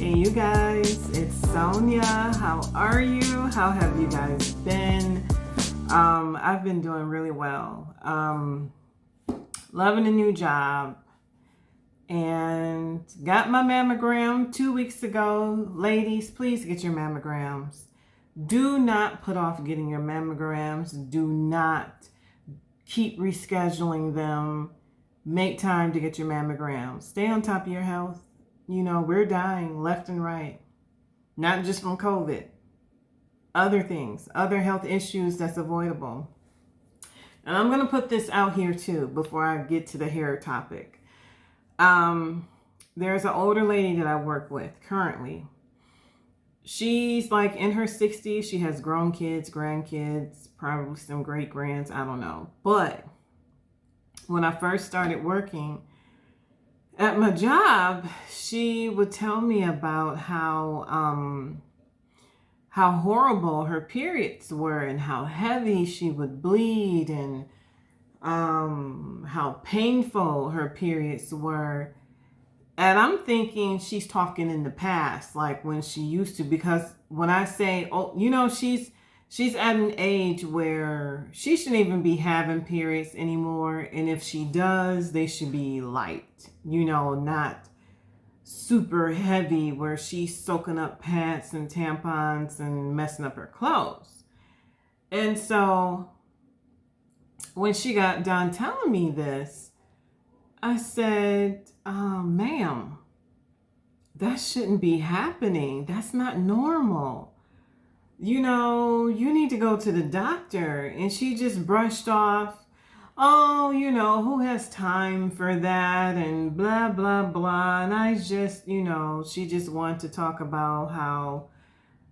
Hey, you guys, it's Sonia. How are you? How have you guys been? I've been doing really well. Loving a new job and got my mammogram 2 weeks ago. Ladies, please get your mammograms. Do not put off getting your mammograms. Do not keep rescheduling them. Make time to get your mammograms. Stay on top of your health. You know, we're dying left and right, not just from COVID, other things, other health issues that's avoidable. And I'm going to put this out here too before I get to the hair topic. There's an older lady that I work with currently. She's like in her 60s. She has grown kids, grandkids, probably some great grands. I don't know. But when I first started working at my job, she would tell me about how horrible her periods were and how heavy she would bleed and how painful her periods were. And I'm thinking she's talking in the past, like when she used to, because when I say, oh, you know, she's at an age where she shouldn't even be having periods anymore. And if she does, they should be light, you know, not super heavy where she's soaking up pads and tampons and messing up her clothes. And so when she got done telling me this, I said, ma'am, that shouldn't be happening. That's not normal. You know, you need to go to the doctor. And she just brushed off, oh, you know, who has time for that and blah, blah, blah. And I just, you know, she just wanted to talk about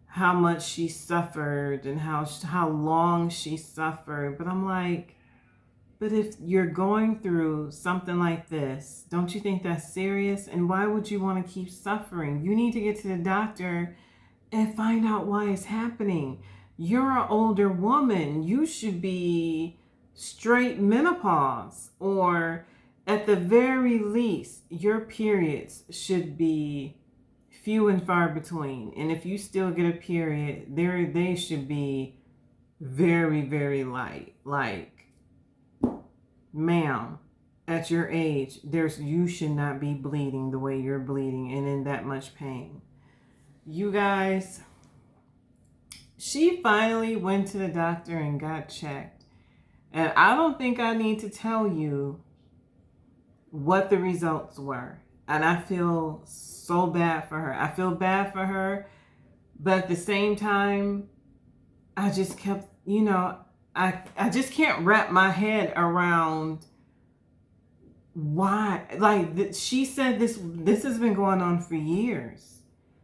how much she suffered and how long she suffered. But I'm like, but if you're going through something like this, don't you think that's serious? And why would you want to keep suffering? You need to get to the doctor and find out why it's happening. You're an older woman. You should be straight menopause, or at the very least, your periods should be few and far between. And if you still get a period, they should be very, very light. Like, ma'am, at your age, you should not be bleeding the way you're bleeding and in that much pain. You guys, she finally went to the doctor and got checked. And I don't think I need to tell you what the results were. And I feel so bad for her. I feel bad for her. But at the same time, I just kept, you know, I just can't wrap my head around why. Like, she said this has been going on for years.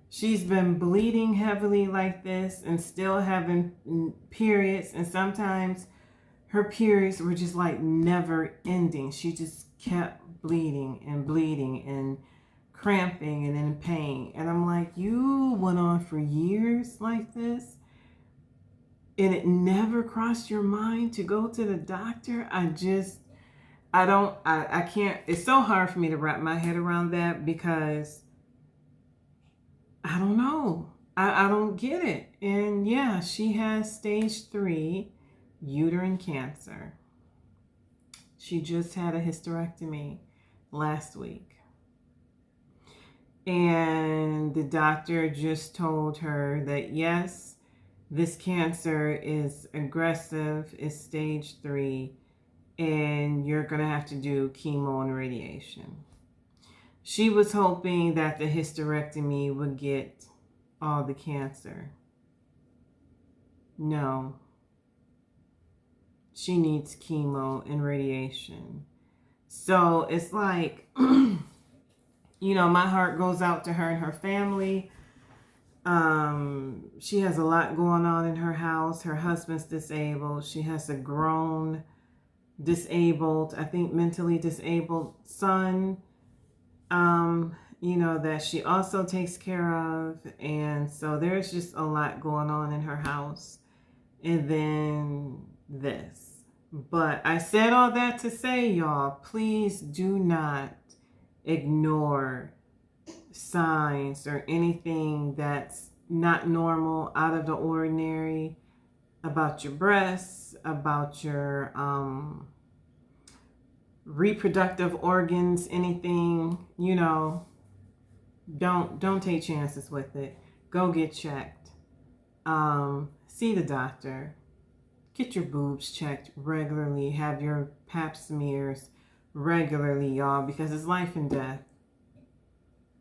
She's been bleeding heavily like this and still having periods. And sometimes her periods were just like never ending. She just kept bleeding and cramping and in pain. And I'm like, you went on for years like this? And it never crossed your mind to go to the doctor? I can't, it's so hard for me to wrap my head around that because I don't know. I don't get it. And yeah, she has stage 3 uterine cancer. She just had a hysterectomy last week. And the doctor just told her that yes, this cancer is aggressive, is stage 3, and you're going to have to do chemo and radiation. She was hoping that the hysterectomy would get all the cancer. No. She needs chemo and radiation. So it's like, you know, my heart goes out to her and her family. She has a lot going on in her house. Her husband's disabled. She has a grown, disabled, I think mentally disabled son, you know, that she also takes care of. And so there's just a lot going on in her house. And then this. But I said all that to say, y'all, please do not ignore signs or anything that's not normal, out of the ordinary about your breasts, about your reproductive organs, anything, don't take chances with it. Go get checked. See the doctor. Get your boobs checked regularly. Have your pap smears regularly, y'all, because it's life and death.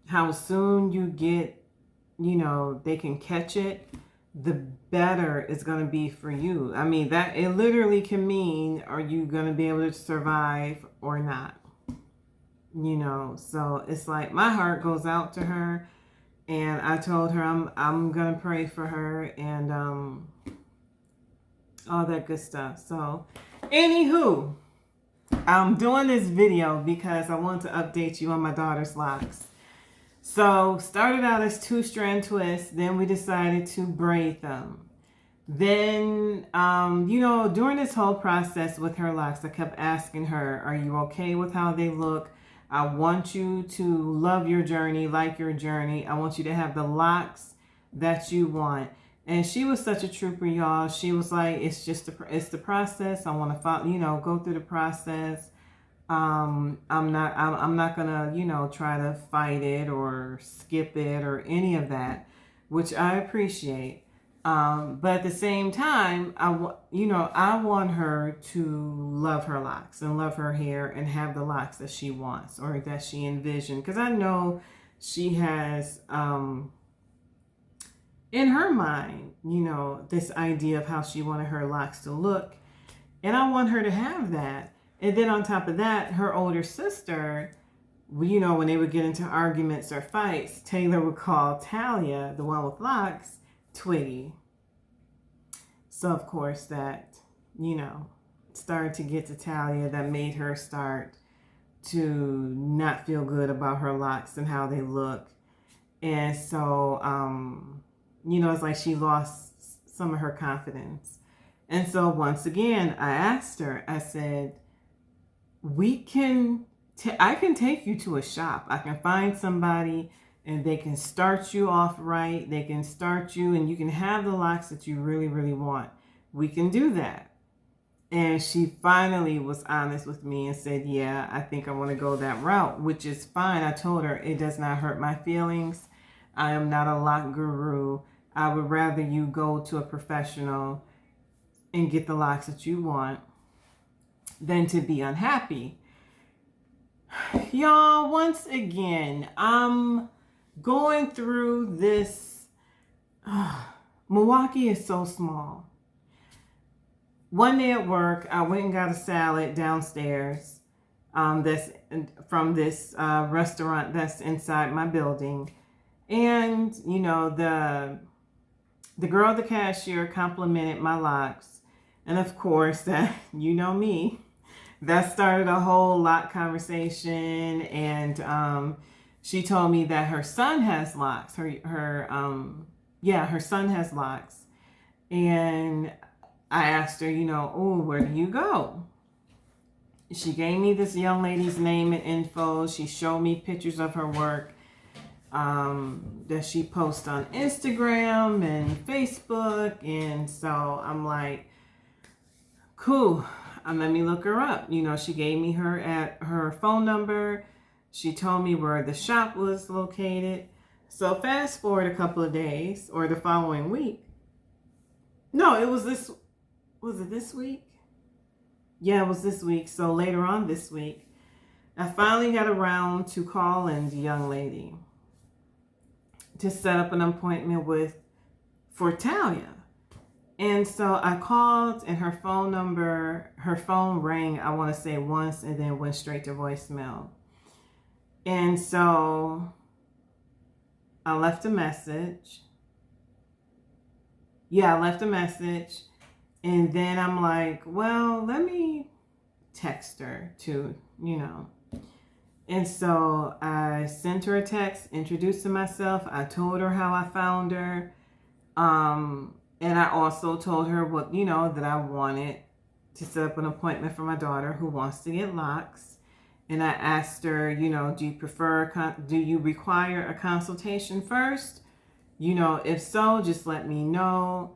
How soon you get, they can catch it, the better it's going to be for you. I mean, that it literally can mean, are you going to be able to survive or not? So it's like my heart goes out to her, and I told her I'm going to pray for her and all that good stuff. So anywho, I'm doing this video because I want to update you on my daughter's locks. So started out as 2-strand twists, then we decided to braid them. Then, during this whole process with her locks, I kept asking her, are you okay with how they look? I want you to love your journey, like your journey. I want you to have the locks that you want. And she was such a trooper, y'all. She was like, it's the process. I want to follow, go through the process. I'm not gonna, try to fight it or skip it or any of that, which I appreciate. But at the same time, I want her to love her locks and love her hair and have the locks that she wants or that she envisioned. Because I know she has, in her mind, this idea of how she wanted her locks to look. And I want her to have that. And then on top of that, her older sister, when they would get into arguments or fights, Taylor would call Talia, the one with locks, Twiggy. So of course that, started to get to Talia. That made her start to not feel good about her locks and how they look. And so, it's like she lost some of her confidence. And so once again, I asked her, I said, I can take you to a shop. I can find somebody and they can start you off right. They can start you and you can have the locks that you really, really want. We can do that. And she finally was honest with me and said, yeah, I think I want to go that route, which is fine. I told her it does not hurt my feelings. I am not a lock guru. I would rather you go to a professional and get the locks that you want than to be unhappy. Y'all, once again, I'm going through this. Milwaukee is so small. One day at work, I went and got a salad downstairs that's from this restaurant that's inside my building. And, the girl at the cashier complimented my locks. And of course, that, me, that started a whole lock conversation. And she told me that her son has locks. Her son has locks. And I asked her, where do you go? She gave me this young lady's name and info. She showed me pictures of her work that she posts on Instagram and Facebook. And so I'm like, cool. Let me look her up. She gave me her phone number. She told me where the shop was located. So fast forward a couple of days or the following week. No, was it this week? Yeah, it was this week. So later on this week, I finally got around to calling the young lady to set up an appointment for Talia. And so I called and her phone rang, I want to say once, and then went straight to voicemail. And so I left a message. Yeah, I left a message. And then I'm like, well, let me text her too, And so I sent her a text, introduced myself. I told her how I found her. And I also told her that I wanted to set up an appointment for my daughter who wants to get locks. And I asked her, do you require a consultation first? If so, just let me know.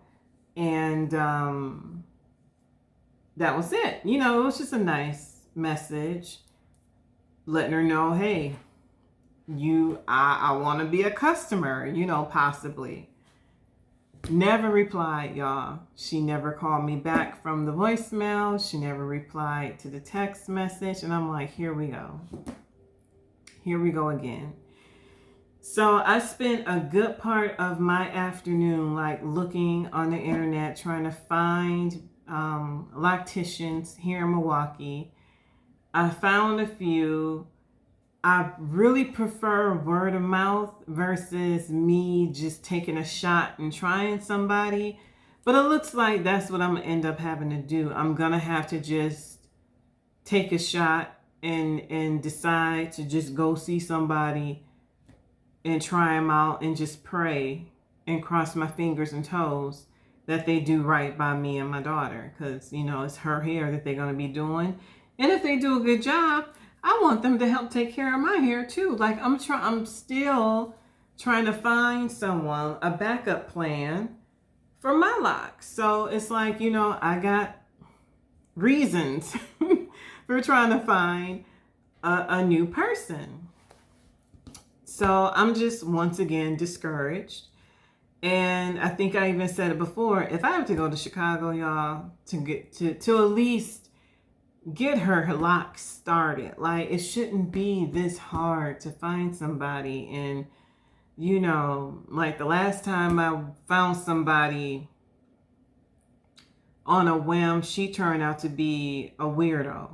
And that was it. It was just a nice message letting her know, hey, I want to be a customer, possibly. Never replied, y'all. She never called me back from the voicemail. She never replied to the text message. And I'm like, here we go. Here we go again. So I spent a good part of my afternoon looking on the internet, trying to find lacticians here in Milwaukee. I found a few. I really prefer word of mouth versus me just taking a shot and trying somebody. But it looks like that's what I'm going to end up having to do. I'm going to have to just take a shot and decide to just go see somebody and try them out and just pray and cross my fingers and toes that they do right by me and my daughter. Because, it's her hair that they're going to be doing. And if they do a good job, I want them to help take care of my hair too. I'm still trying to find someone, a backup plan for my locks. So it's I got reasons for trying to find a new person. So I'm just once again discouraged. And I think I even said it before. If I have to go to Chicago, y'all, to get to at least get her locks started. It shouldn't be this hard to find somebody. And, the last time I found somebody on a whim, she turned out to be a weirdo.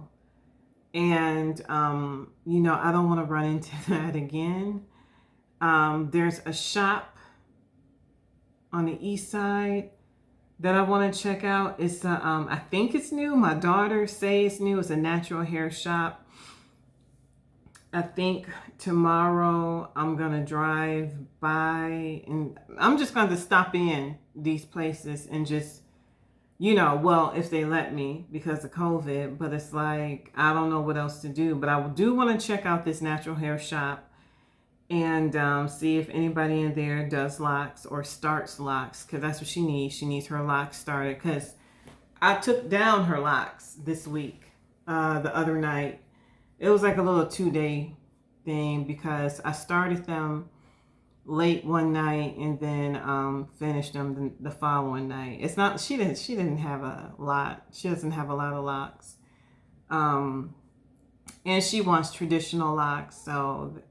And, I don't want to run into that again. There's a shop on the east side that I want to check out. It's I think it's new. My daughter says it's new. It's a natural hair shop. I think tomorrow I'm gonna drive by and I'm just going to stop in these places and just, if they let me because of COVID. But it's I don't know what else to do. But I do want to check out this natural hair shop and see if anybody in there does locks or starts locks, because that's what she needs. She needs her locks started, because I took down her locks this week, the other night. It was a little 2-day thing because I started them late one night and then finished them the following night. It's not, she didn't have a lot. She doesn't have a lot of locks. And she wants traditional locks, so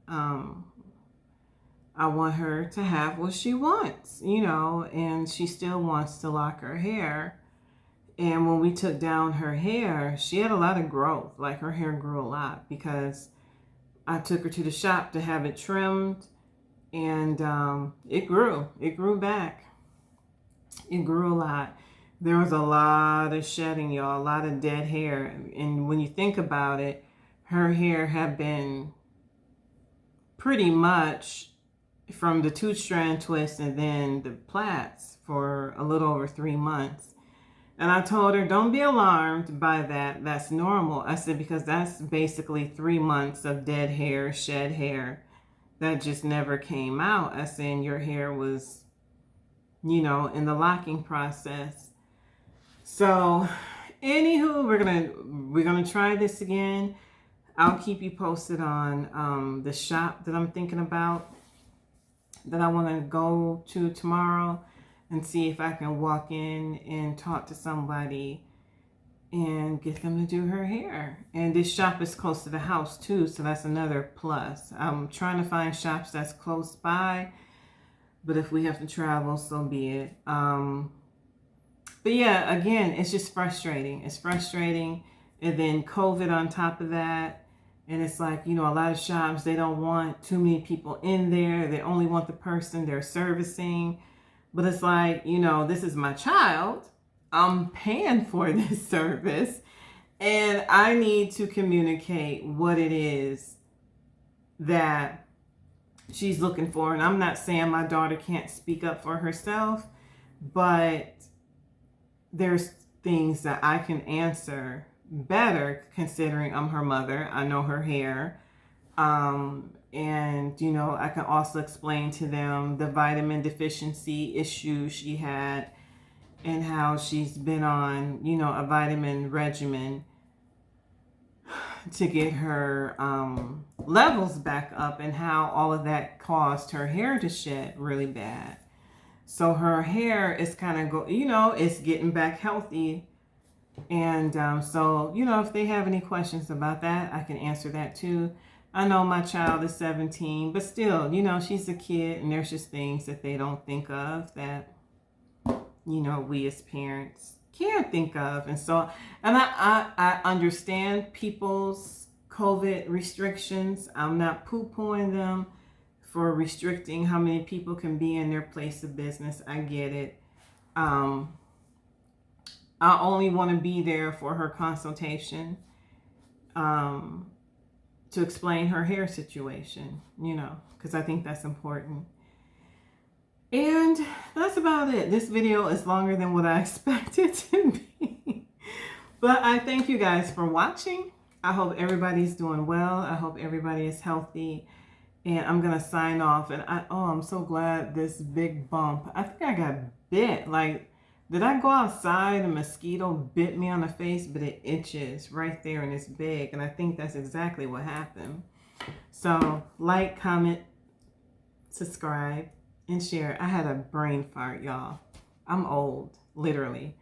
I want her to have what she wants, and she still wants to lock her hair. And when we took down her hair, she had a lot of growth. Her hair grew a lot because I took her to the shop to have it trimmed, and it grew back. It grew a lot. There was a lot of shedding, y'all, a lot of dead hair. And when you think about it, her hair had been pretty much from the 2-strand twist and then the plaits for a little over 3 months. And I told her, don't be alarmed by that. That's normal. I said, because that's basically 3 months of dead hair, shed hair that just never came out. I said, your hair was, in the locking process. So anywho, we're gonna try this again. I'll keep you posted on the shop that I'm thinking about, that I want to go to tomorrow, and see if I can walk in and talk to somebody and get them to do her hair. And this shop is close to the house too, so that's another plus. I'm trying to find shops that's close by, but if we have to travel, so be it. But yeah, again, it's just frustrating. It's frustrating. And then COVID on top of that. And it's a lot of shops, they don't want too many people in there. They only want the person they're servicing. But it's this is my child. I'm paying for this service. And I need to communicate what it is that she's looking for. And I'm not saying my daughter can't speak up for herself, but there's things that I can answer better considering I'm her mother. I know her hair. And, you know, I can also explain to them the vitamin deficiency issue she had and how she's been on, you know, a vitamin regimen to get her levels back up, and how all of that caused her hair to shed really bad. So her hair is kind of it's getting back healthy. And so, you know, if they have any questions about that, I can answer that too. I know my child is 17, but still, you know, she's a kid, and there's just things that they don't think of that, you know, we as parents can't think of. And so, and I understand people's COVID restrictions. I'm not poo-pooing them for restricting how many people can be in their place of business. I get it. I only want to be there for her consultation, to explain her hair situation, you know, because I think that's important. And that's about it. This video is longer than what I expected to be. But I thank you guys for watching. I hope everybody's doing well. I hope everybody is healthy. And I'm going to sign off. And I'm so glad this big bump. I think I got bit. Like, did I go outside and a mosquito bit me on the face? But it itches right there and it's big. And I think that's exactly what happened. So, like, comment, subscribe, and share. I had a brain fart, y'all. I'm old, literally.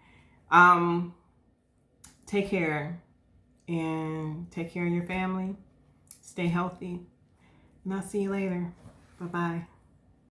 Take care, and take care of your family. Stay healthy, and I'll see you later. Bye-bye.